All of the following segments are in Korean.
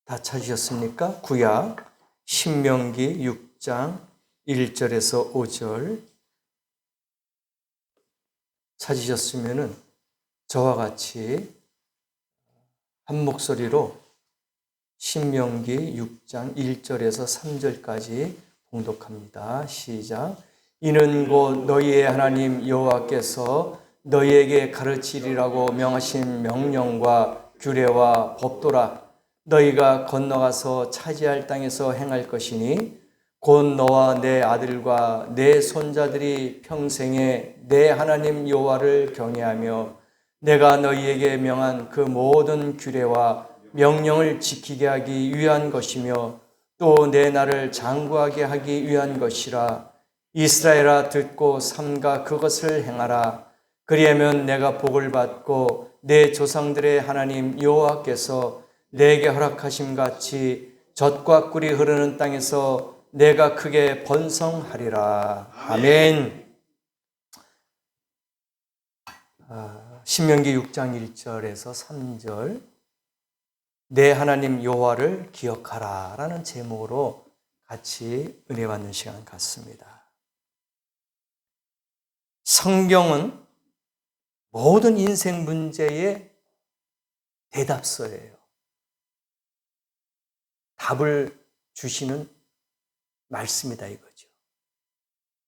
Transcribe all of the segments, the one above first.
다 찾으셨습니까? 구약 신명기 6장 1절에서 5절 찾으셨으면은 저와 같이 한 목소리로 신명기 6장 1절에서 3절까지 봉독합니다. 시작. 이는 곧 너희의 하나님 여호와께서 너희에게 가르치리라고 명하신 명령과 규례와 법도라. 너희가 건너가서 차지할 땅에서 행할 것이니 곧 너와 내 아들과 내 손자들이 평생에 내 하나님 여호와를 경외하며 내가 너희에게 명한 그 모든 규례와 명령을 지키게 하기 위한 것이며 또 내 나를 장구하게 하기 위한 것이라. 이스라엘아 듣고 삼가 그것을 행하라. 그리하면 내가 복을 받고 내 조상들의 하나님 여호와께서 내게 허락하심 같이 젖과 꿀이 흐르는 땅에서 내가 크게 번성하리라. 아멘. 신명기 6장 1절에서 3절 내 하나님 여호와를 기억하라 라는 제목으로 같이 은혜 받는 시간 갖습니다. 성경은 모든 인생 문제의 대답서예요. 답을 주시는 말씀이다 이거죠.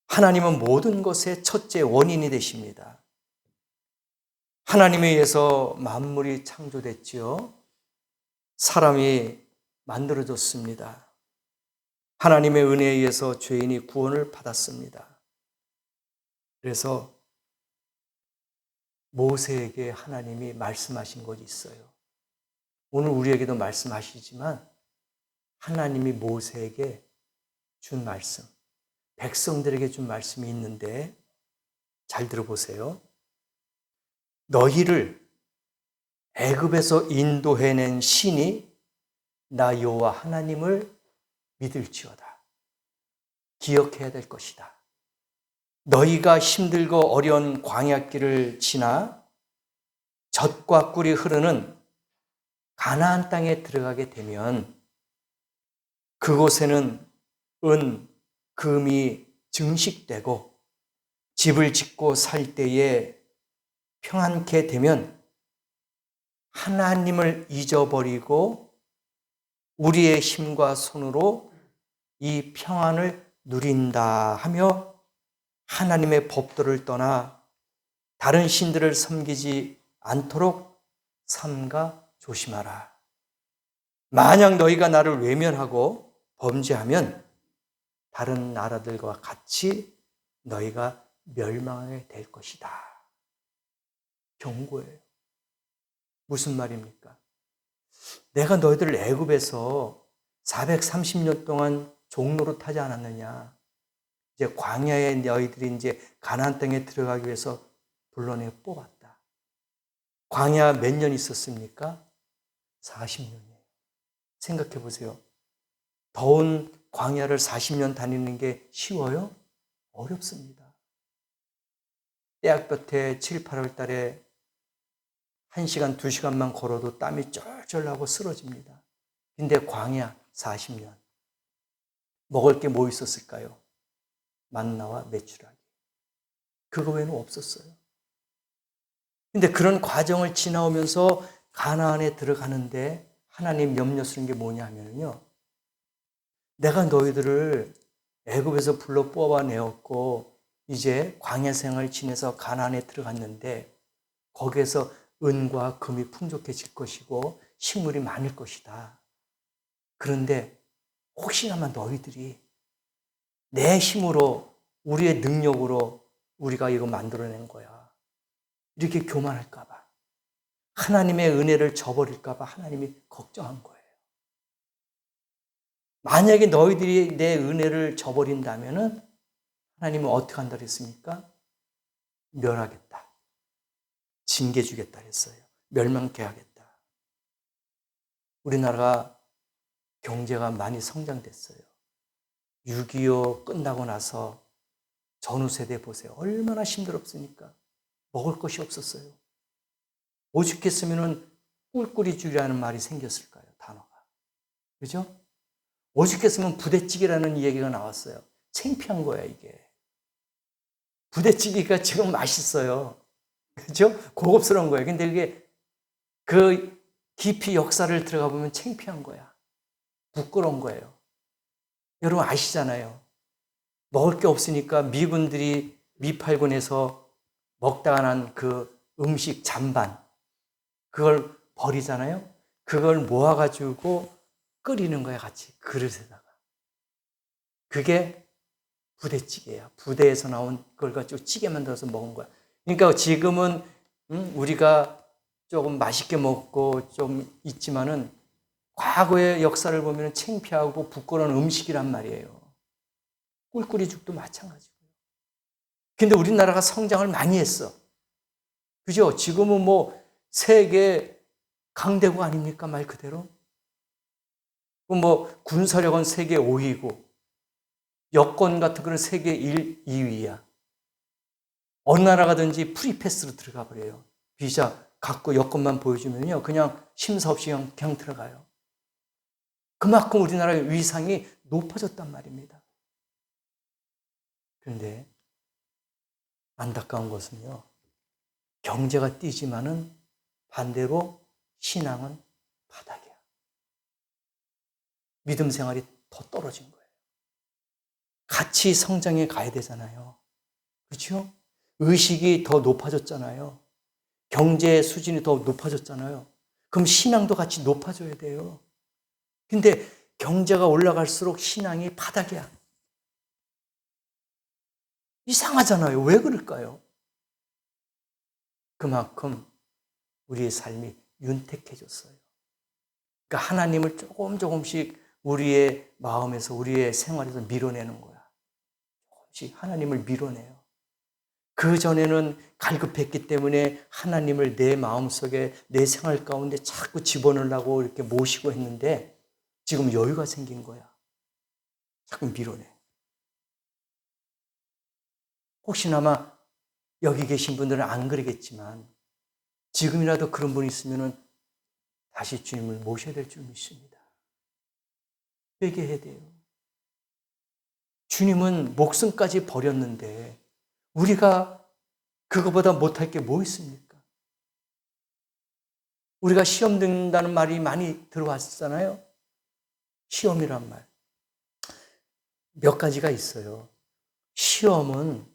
하나님은 모든 것의 첫째 원인이 되십니다. 하나님에 의해서 만물이 창조됐지요. 사람이 만들어졌습니다. 하나님의 은혜에 의해서 죄인이 구원을 받았습니다. 그래서 모세에게 하나님이 말씀하신 것이 있어요. 오늘 우리에게도 말씀하시지만 하나님이 모세에게 준 말씀, 백성들에게 준 말씀이 있는데 잘 들어보세요. 너희를 애굽에서 인도해낸 신이 나 여호와 하나님을 믿을지어다. 기억해야 될 것이다. 너희가 힘들고 어려운 광야길을 지나 젖과 꿀이 흐르는 가나안 땅에 들어가게 되면 그곳에는 은, 금이 증식되고 집을 짓고 살 때에 평안케 되면 하나님을 잊어버리고 우리의 힘과 손으로 이 평안을 누린다 하며 하나님의 법도를 떠나 다른 신들을 섬기지 않도록 삼가 조심하라. 만약 너희가 나를 외면하고 범죄하면 다른 나라들과 같이 너희가 멸망하게 될 것이다. 경고예요. 무슨 말입니까? 내가 너희들을 애굽에서 430년 동안 종노릇하지 않았느냐? 이제 광야에 너희들이 이제 가나안 땅에 들어가기 위해서 불러내 뽑았다. 광야 몇 년 있었습니까? 40년이에요. 생각해 보세요. 더운 광야를 40년 다니는 게 쉬워요? 어렵습니다. 때학볕에 7, 8월 달에 1시간, 2시간만 걸어도 땀이 쫄쫄 나고 쓰러집니다. 근데 광야 40년. 먹을 게 뭐 있었을까요? 만나와 메추라기. 그거 외에는 없었어요. 근데 그런 과정을 지나오면서 가나안에 들어가는데 하나님 염려 쓰는 게 뭐냐 하면요. 내가 너희들을 애굽에서 불러 뽑아내었고 이제 광야 생활을 지내서 가나안에 들어갔는데 거기에서 은과 금이 풍족해질 것이고 식물이 많을 것이다. 그런데 혹시나마 너희들이 내 힘으로 우리의 능력으로 우리가 이거 만들어낸 거야. 이렇게 교만할까 봐. 하나님의 은혜를 저버릴까 봐 하나님이 걱정한 거예요. 만약에 너희들이 내 은혜를 저버린다면 하나님은 어떻게 한다 그랬습니까? 멸하겠다. 징계 주겠다 했어요. 멸망케 하겠다. 우리나라가 경제가 많이 성장됐어요. 6.25 끝나고 나서 전후 세대 보세요. 얼마나 힘들었습니까? 먹을 것이 없었어요. 오죽했으면 꿀꿀이 주라는 말이 생겼을까요? 단어가. 그죠? 오죽했으면 부대찌개라는 얘기가 나왔어요. 창피한 거야, 이게. 부대찌개가 지금 맛있어요. 그죠? 고급스러운 거예요. 근데 그게 그 깊이 역사를 들어가 보면 창피한 거야. 부끄러운 거예요. 여러분 아시잖아요. 먹을 게 없으니까 미군들이 미팔군에서 먹다가 난 그 음식 잔반, 그걸 버리잖아요. 그걸 모아가지고 끓이는 거야, 같이 그릇에다가. 그게 부대찌개야. 부대에서 나온 걸 가지고 찌개 만들어서 먹은 거야. 그러니까 지금은 우리가 조금 맛있게 먹고 좀 있지만은 과거의 역사를 보면 창피하고 부끄러운 음식이란 말이에요. 꿀꿀이죽도 마찬가지고요. 근데 우리나라가 성장을 많이 했어. 그죠? 지금은 뭐 세계 강대국 아닙니까? 말 그대로. 뭐 군사력은 세계 5위고 여권 같은 거는 세계 1, 2위야. 어느 나라 가든지 프리패스로 들어가 버려요. 비자 갖고 여권만 보여주면요. 그냥 심사 없이 그냥 들어가요. 그만큼 우리나라의 위상이 높아졌단 말입니다. 그런데 안타까운 것은요. 경제가 뛰지만은 반대로 신앙은 바닥이야. 믿음 생활이 더 떨어진 거예요. 같이 성장해 가야 되잖아요. 그렇죠? 의식이 더 높아졌잖아요. 경제 수준이 더 높아졌잖아요. 그럼 신앙도 같이 높아져야 돼요. 근데 경제가 올라갈수록 신앙이 바닥이야. 이상하잖아요. 왜 그럴까요? 그만큼 우리의 삶이 윤택해졌어요. 그러니까 하나님을 조금씩 우리의 마음에서, 우리의 생활에서 밀어내는 거야. 조금씩 하나님을 밀어내요. 그전에는 갈급했기 때문에 하나님을 내 마음속에, 내 생활 가운데 자꾸 집어넣으려고 이렇게 모시고 했는데 지금 여유가 생긴 거야. 자꾸 밀어내. 혹시나마 여기 계신 분들은 안 그러겠지만 지금이라도 그런 분이 있으면 다시 주님을 모셔야 될 줄 믿습니다. 회개해야 돼요. 주님은 목숨까지 버렸는데 우리가 그거보다 못할 게 뭐 있습니까? 우리가 시험 듣는다는 말이 많이 들어왔잖아요. 시험이란 말. 몇 가지가 있어요. 시험은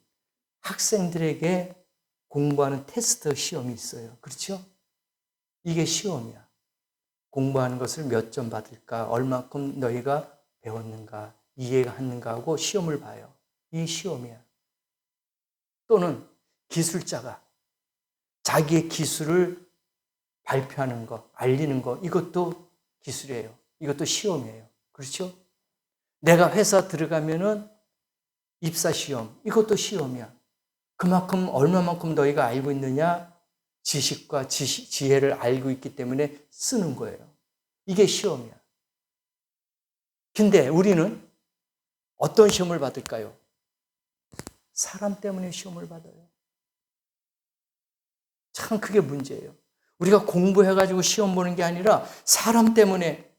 학생들에게 공부하는 테스트 시험이 있어요. 그렇죠? 이게 시험이야. 공부하는 것을 몇 점 받을까? 얼마큼 너희가 배웠는가? 이해가 했는가 하고 시험을 봐요. 이 시험이야. 또는 기술자가 자기의 기술을 발표하는 거, 알리는 거, 이것도 기술이에요. 이것도 시험이에요. 그렇죠? 내가 회사 들어가면은 입사 시험, 이것도 시험이야. 그만큼 얼마만큼 너희가 알고 있느냐, 지식과 지혜를 알고 있기 때문에 쓰는 거예요. 이게 시험이야. 근데 우리는 어떤 시험을 받을까요? 사람 때문에 시험을 받아요. 참 그게 문제예요. 우리가 공부해가지고 시험 보는 게 아니라 사람 때문에.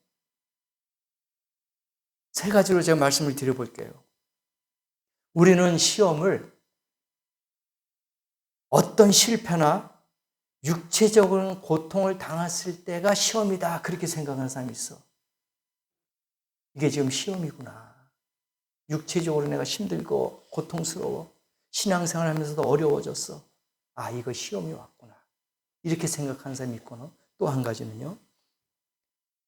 세 가지로 제가 말씀을 드려볼게요. 우리는 시험을 어떤 실패나 육체적인 고통을 당했을 때가 시험이다, 그렇게 생각하는 사람이 있어. 이게 지금 시험이구나. 육체적으로 내가 힘들고 고통스러워. 신앙생활 하면서도 어려워졌어. 아, 이거 시험이 왔구나. 이렇게 생각하는 사람이 있거나, 또 한 가지는요.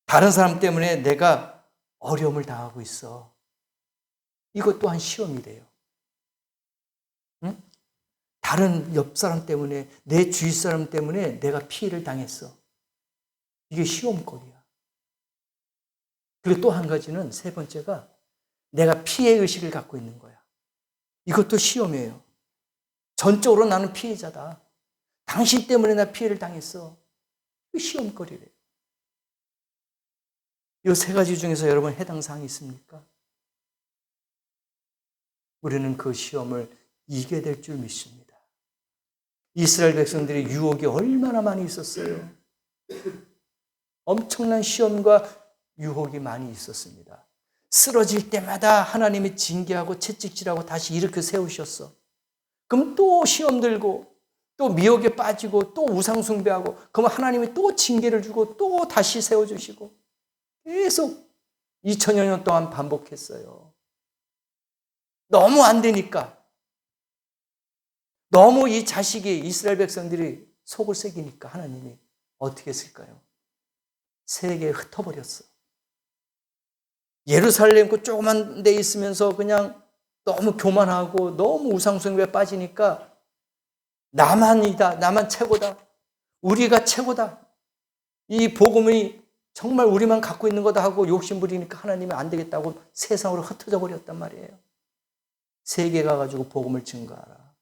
다른 사람 때문에 내가 어려움을 당하고 있어. 이것 또한 시험이래요. 응? 다른 옆 사람 때문에, 내 주위 사람 때문에 내가 피해를 당했어. 이게 시험거리야. 그리고 또 한 가지는, 세 번째가 내가 피해의식을 갖고 있는 거야. 이것도 시험이에요. 전적으로 나는 피해자다. 당신 때문에 나 피해를 당했어. 이거 시험거리래요. 이 세 가지 중에서 여러분 해당 사항이 있습니까? 우리는 그 시험을 이겨야 될 줄 믿습니다. 이스라엘 백성들의 유혹이 얼마나 많이 있었어요. 엄청난 시험과 유혹이 많이 있었습니다. 쓰러질 때마다 하나님이 징계하고 채찍질하고 다시 일으켜 세우셨어. 그럼 또 시험 들고 또 미혹에 빠지고 또 우상 숭배하고 그러면 하나님이 또 징계를 주고 또 다시 세워주시고 계속 2000여 년 동안 반복했어요. 너무 안 되니까, 너무 이 자식이 이스라엘 백성들이 속을 새기니까 하나님이 어떻게 했을까요? 세계에 흩어버렸어. 예루살렘 그 조그만 데 있으면서 그냥 너무 교만하고 너무 우상숭배에 빠지니까 나만이다, 나만 최고다, 우리가 최고다, 이 복음이 정말 우리만 갖고 있는 거다 하고 욕심 부리니까 하나님이 안 되겠다고 세상으로 흩어져 버렸단 말이에요. 세계 가가지고 복음을 증거하라.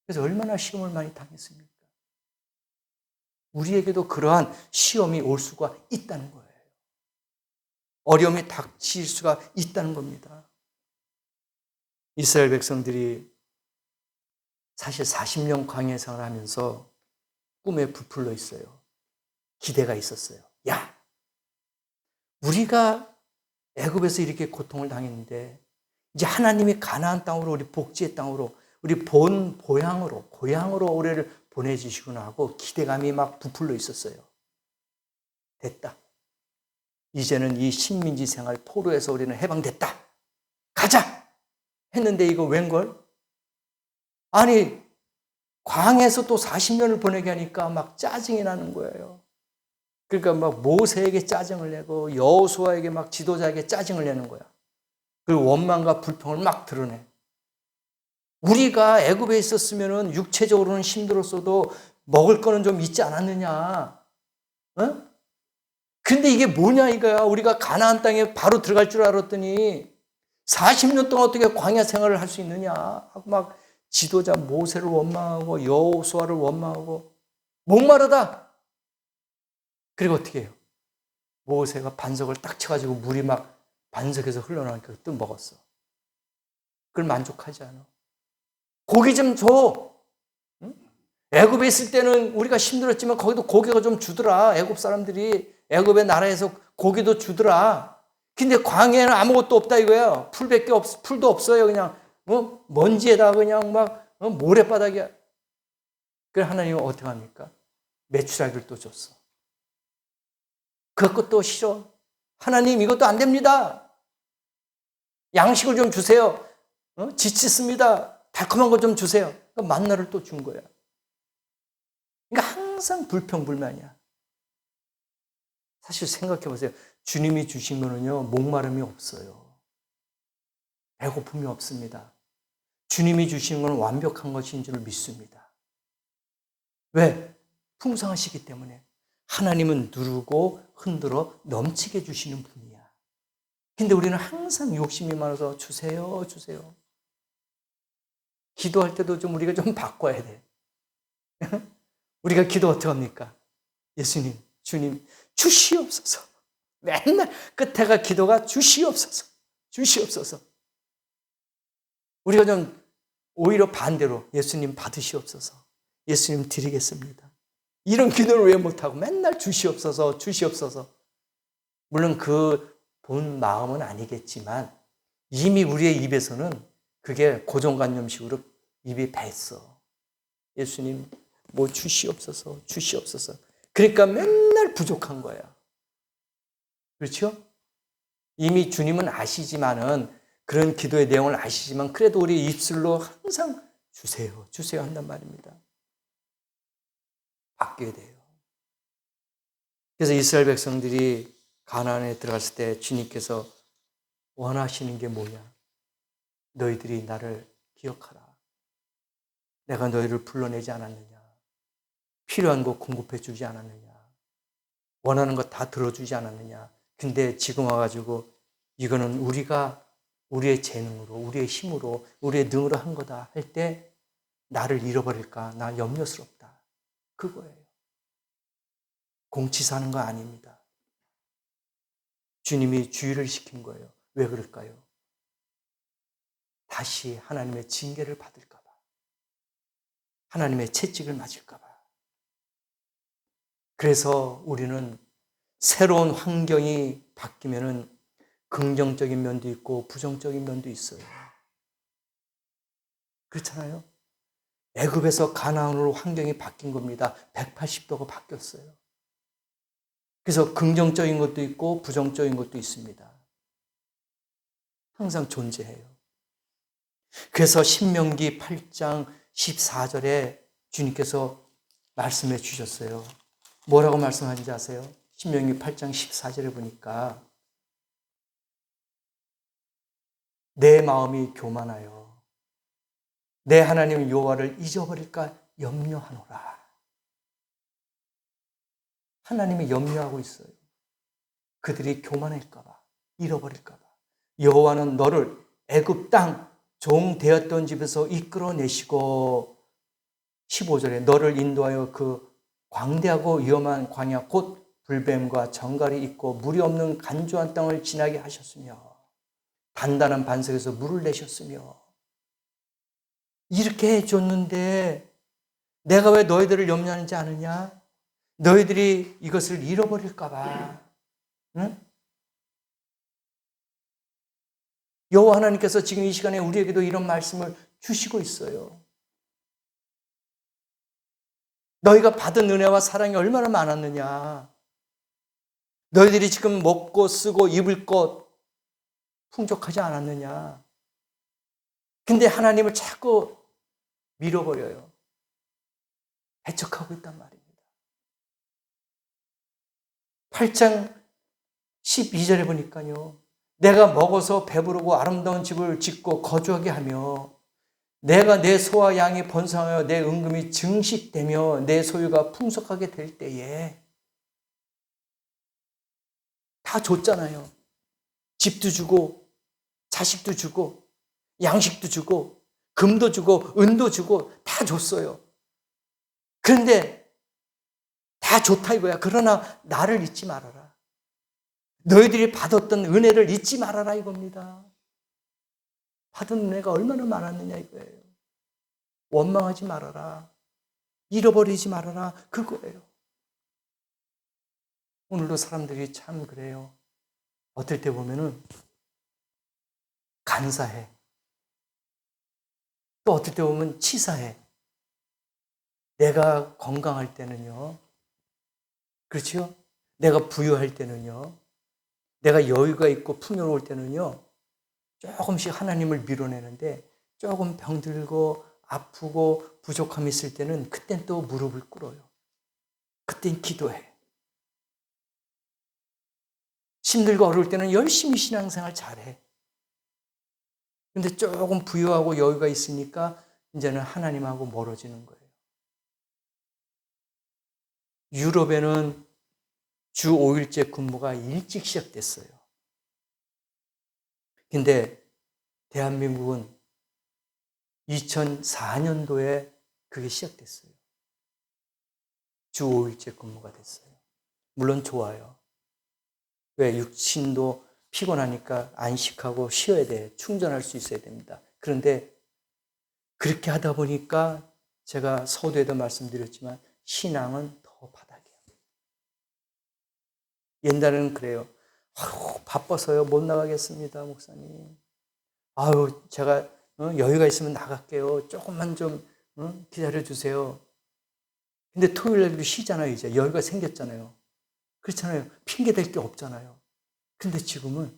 그래서 얼마나 시험을 많이 당했습니까? 우리에게도 그러한 시험이 올 수가 있다는 거예요. 어려움이 닥칠 수가 있다는 겁니다. 이스라엘 백성들이 사실 40년 광야 생활을 하면서 꿈에 부풀려 있어요. 기대가 있었어요. 야, 우리가 애굽에서 이렇게 고통을 당했는데 이제 하나님이 가나안 땅으로, 우리 복지의 땅으로, 우리 본 고향으로 우리를 보내주시구나 하고 기대감이 막 부풀려 있었어요. 됐다. 이제는 이 식민지 생활 포로에서 우리는 해방됐다. 가자! 했는데 이거 웬걸? 아니, 광에서 또 40년을 보내게 하니까 막 짜증이 나는 거예요. 그러니까 막 모세에게 짜증을 내고 여호수아에게 막 지도자에게 짜증을 내는 거야. 그리고 원망과 불평을 막 드러내. 우리가 애굽에 있었으면은 육체적으로는 힘들었어도 먹을 거는 좀 있지 않았느냐? 어? 근데 이게 뭐냐 이거야. 우리가 가나안 땅에 바로 들어갈 줄 알았더니 40년 동안 어떻게 광야 생활을 할 수 있느냐 하고 막 지도자 모세를 원망하고 여호수아를 원망하고 목마르다. 그리고 어떻게 해요? 모세가 반석을 딱 쳐가지고 물이 막 반석에서 흘러나오니까 또 먹었어. 그걸 만족하지 않아. 고기 좀 줘. 응? 애굽에 있을 때는 우리가 힘들었지만 거기도 고기가 좀 주더라. 애굽 사람들이 애굽의 나라에서 고기도 주더라. 근데 광야에는 아무것도 없다 이거야. 풀도 없어요. 그냥 먼지에다 그냥 막 모래바닥이야. 그래서 하나님은 어떻게 합니까? 메추라기를 또 줬어. 그것도 싫어. 하나님 이것도 안 됩니다. 양식을 좀 주세요. 지치습니다. 달콤한 거 좀 주세요. 그러니까 만나를 또 준 거야. 그러니까 항상 불평불만이야. 사실 생각해 보세요. 주님이 주신 거는요, 목마름이 없어요. 배고픔이 없습니다. 주님이 주신 건 완벽한 것인 줄 믿습니다. 왜? 풍성하시기 때문에. 하나님은 누르고 흔들어 넘치게 주시는 분이야. 근데 우리는 항상 욕심이 많아서 주세요, 주세요. 기도할 때도 좀 우리가 좀 바꿔야 돼. 우리가 기도 어떻게 합니까? 예수님, 주님, 주시옵소서. 맨날 끝에가 기도가 주시옵소서, 주시옵소서. 우리가 좀 오히려 반대로 예수님 받으시옵소서. 예수님 드리겠습니다. 이런 기도를 왜 못하고 맨날 주시옵소서, 주시옵소서. 물론 그 본 마음은 아니겠지만 이미 우리의 입에서는 그게 고정관념식으로 입이 뱄어. 예수님 뭐 주시옵소서, 주시옵소서. 그러니까 맨날 부족한 거야. 그렇죠? 이미 주님은 아시지만은 그런 기도의 내용을 아시지만 그래도 우리 입술로 항상 주세요, 주세요 한단 말입니다. 바뀌어야 돼요. 그래서 이스라엘 백성들이 가나안에 들어갔을 때 주님께서 원하시는 게 뭐냐? 너희들이 나를 기억하라. 내가 너희를 불러내지 않았느냐? 필요한 거 공급해 주지 않았느냐? 원하는 거 다 들어주지 않았느냐? 근데 지금 와가지고 이거는 우리가 우리의 재능으로, 우리의 힘으로, 우리의 능으로 한 거다 할 때 나를 잃어버릴까? 나 염려스럽다. 그거예요. 공치사는 거 아닙니다. 주님이 주의를 시킨 거예요. 왜 그럴까요? 다시 하나님의 징계를 받을까 봐. 하나님의 채찍을 맞을까 봐. 그래서 우리는 새로운 환경이 바뀌면은 긍정적인 면도 있고 부정적인 면도 있어요. 그렇잖아요. 애굽에서 가나안으로 환경이 바뀐 겁니다. 180도가 바뀌었어요. 그래서 긍정적인 것도 있고 부정적인 것도 있습니다. 항상 존재해요. 그래서 신명기 8장 14절에 주님께서 말씀해 주셨어요. 뭐라고 말씀하는지 아세요? 신명기 8장 14절에 보니까 내 마음이 교만하여 내 하나님 여호와를 잊어버릴까 염려하노라. 하나님이 염려하고 있어요. 그들이 교만할까 봐, 잃어버릴까 봐. 여호와는 너를 애굽 땅 종 되었던 집에서 이끌어내시고 15절에 너를 인도하여 그 광대하고 위험한 광야 곧 불뱀과 정갈이 있고 물이 없는 간조한 땅을 지나게 하셨으며 단단한 반석에서 물을 내셨으며 이렇게 해줬는데 내가 왜 너희들을 염려하는지 아느냐? 너희들이 이것을 잃어버릴까 봐. 응? 여호와 하나님께서 지금 이 시간에 우리에게도 이런 말씀을 주시고 있어요. 너희가 받은 은혜와 사랑이 얼마나 많았느냐. 너희들이 지금 먹고 쓰고 입을 것 풍족하지 않았느냐. 근데 하나님을 자꾸 밀어버려요. 배척하고 있단 말입니다. 8장 12절에 보니까요. 내가 먹어서 배부르고 아름다운 집을 짓고 거주하게 하며 내가 내 소와 양이 번성하여 내 은금이 증식되며 내 소유가 풍성하게 될 때에 다 줬잖아요. 집도 주고 자식도 주고 양식도 주고 금도 주고 은도 주고 다 줬어요. 그런데 다 좋다 이거야. 그러나 나를 잊지 말아라. 너희들이 받았던 은혜를 잊지 말아라 이겁니다. 받은 은혜가 얼마나 많았느냐 이거예요. 원망하지 말아라. 잃어버리지 말아라. 그거예요. 오늘도 사람들이 참 그래요. 어떨 때 보면은 간사해. 또 어떨 때 보면 치사해. 내가 건강할 때는요. 그렇죠? 내가 부유할 때는요. 내가 여유가 있고 풍요로울 때는요. 조금씩 하나님을 밀어내는데 조금 병들고 아프고 부족함이 있을 때는 그땐 또 무릎을 꿇어요. 그땐 기도해. 힘들고 어려울 때는 열심히 신앙생활 잘해. 근데 조금 부유하고 여유가 있으니까 이제는 하나님하고 멀어지는 거예요. 유럽에는 주 5일제 근무가 일찍 시작됐어요. 근데 대한민국은 2004년도에 그게 시작됐어요. 주 5일제 근무가 됐어요. 물론 좋아요. 왜? 육신도 피곤하니까 안식하고 쉬어야 돼. 충전할 수 있어야 됩니다. 그런데 그렇게 하다 보니까 제가 서두에도 말씀드렸지만 신앙은 더 바닥이에요. 옛날에는 그래요. 아유, 바빠서요. 못 나가겠습니다, 목사님. 아유, 제가 여유가 있으면 나갈게요. 조금만 좀 기다려주세요. 근데 토요일 날도 쉬잖아요, 이제. 여유가 생겼잖아요. 그렇잖아요. 핑계 댈 게 없잖아요. 근데 지금은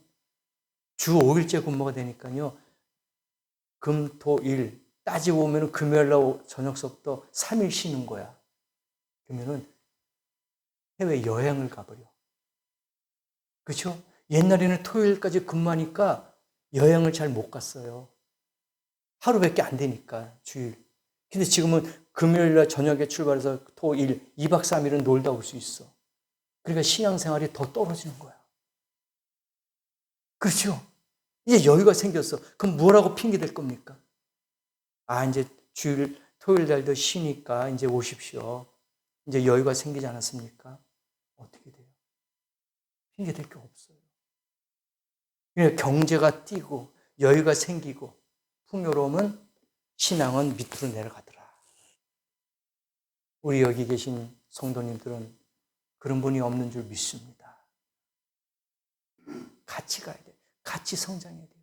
주 5일째 근무가 되니까요. 금, 토, 일. 따지고 보면 금요일 날 저녁서부터 3일 쉬는 거야. 그러면은 해외 여행을 가버려. 그렇죠? 옛날에는 토요일까지 근무하니까 여행을 잘 못 갔어요. 하루밖에 안 되니까, 주일. 근데 지금은 금요일 날 저녁에 출발해서 토, 일, 2박 3일은 놀다 올 수 있어. 그러니까 신앙생활이 더 떨어지는 거야. 그렇죠? 이제 여유가 생겼어. 그럼 뭐라고 핑계댈 겁니까? 아, 이제 주일, 토요일 날도 쉬니까 이제 오십시오. 이제 여유가 생기지 않았습니까? 어떻게 돼요? 핑계댈 게 없어요. 그러니까 경제가 뛰고 여유가 생기고 풍요로움은 신앙은 밑으로 내려가더라. 우리 여기 계신 성도님들은 그런 분이 없는 줄 믿습니다. 같이 가야 돼요. 같이 성장해야 돼요.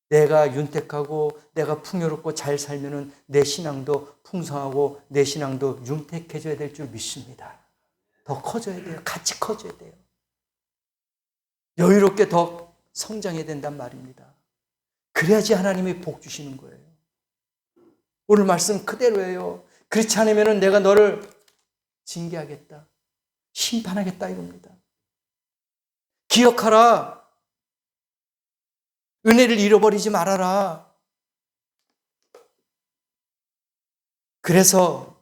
내가 윤택하고 내가 풍요롭고 잘 살면은 내 신앙도 풍성하고 내 신앙도 윤택해져야 될 줄 믿습니다. 더 커져야 돼요. 같이 커져야 돼요. 여유롭게 더 성장해야 된단 말입니다. 그래야지 하나님이 복 주시는 거예요. 오늘 말씀 그대로예요. 그렇지 않으면 내가 너를 징계하겠다. 심판하겠다 이겁니다. 기억하라. 은혜를 잃어버리지 말아라. 그래서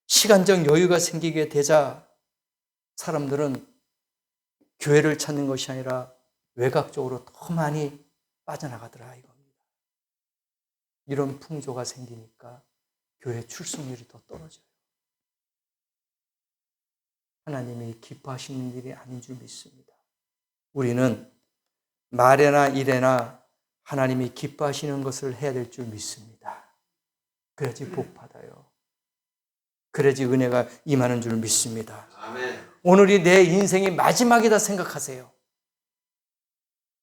시간적 여유가 생기게 되자 사람들은 교회를 찾는 것이 아니라 외곽적으로 더 많이 빠져나가더라 이겁니다. 이런 풍조가 생기니까 교회 출석률이 더 떨어져요. 하나님이 기뻐하시는 일이 아닌 줄 믿습니다. 우리는 말에나 일에나 하나님이 기뻐하시는 것을 해야 될 줄 믿습니다. 그래야지 복 받아요. 그래야지 은혜가 임하는 줄 믿습니다. 아멘. 오늘이 내 인생의 마지막이다 생각하세요.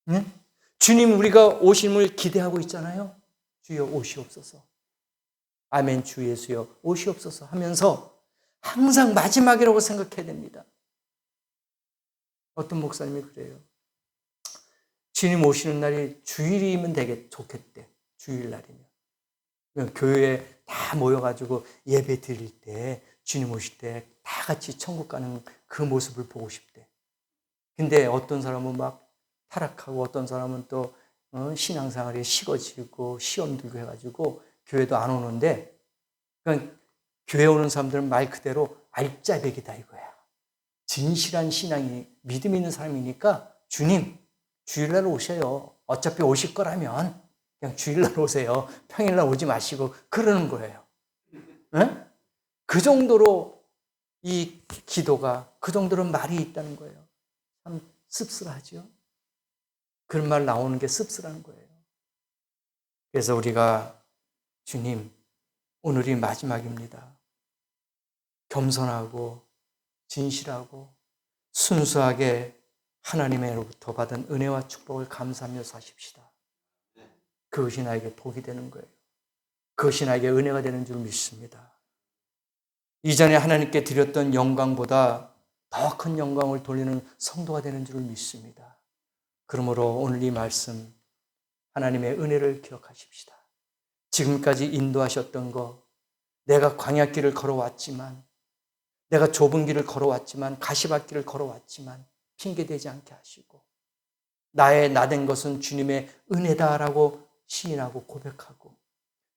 응? 주님 우리가 오심을 기대하고 있잖아요. 주여 오시옵소서. 아멘 주 예수여 오시옵소서 하면서 항상 마지막이라고 생각해야 됩니다. 어떤 목사님이 그래요. 주님 오시는 날이 주일이면 좋겠대. 주일날이면. 교회에 다 모여가지고 예배 드릴 때 주님 오실 때 다 같이 천국 가는 그 모습을 보고 싶대. 근데 어떤 사람은 막 타락하고 어떤 사람은 또 신앙생활이 식어지고 시험 들고 해가지고 교회도 안 오는데 그러니까 교회 오는 사람들은 말 그대로 알짜배기다 이거야. 진실한 신앙이 믿음 있는 사람이니까 주님 주일날 오세요. 어차피 오실 거라면 그냥 주일날 오세요. 평일날 오지 마시고 그러는 거예요. 네? 그 정도로 이 기도가 그 정도로 말이 있다는 거예요. 참 씁쓸하죠. 그런 말 나오는 게 씁쓸한 거예요. 그래서 우리가 주님 오늘이 마지막입니다. 겸손하고 진실하고 순수하게 하나님으로부터 받은 은혜와 축복을 감사하며 사십시다. 그것이 나에게 복이 되는 거예요. 그것이 나에게 은혜가 되는 줄 믿습니다. 이전에 하나님께 드렸던 영광보다 더 큰 영광을 돌리는 성도가 되는 줄 믿습니다. 그러므로 오늘 이 말씀 하나님의 은혜를 기억하십시다. 지금까지 인도하셨던 거 내가 광야길을 걸어왔지만 내가 좁은 길을 걸어왔지만 가시밭길을 걸어왔지만 핑계대지 않게 하시고 나의 나된 것은 주님의 은혜다라고 시인하고 고백하고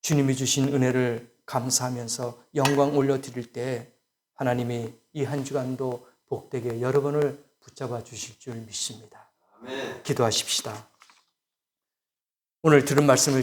주님이 주신 은혜를 감사하면서 영광 올려드릴 때 하나님이 이 한 주간도 복되게 여러분을 붙잡아 주실 줄 믿습니다. 아멘. 기도하십시다. 오늘 들은 말씀을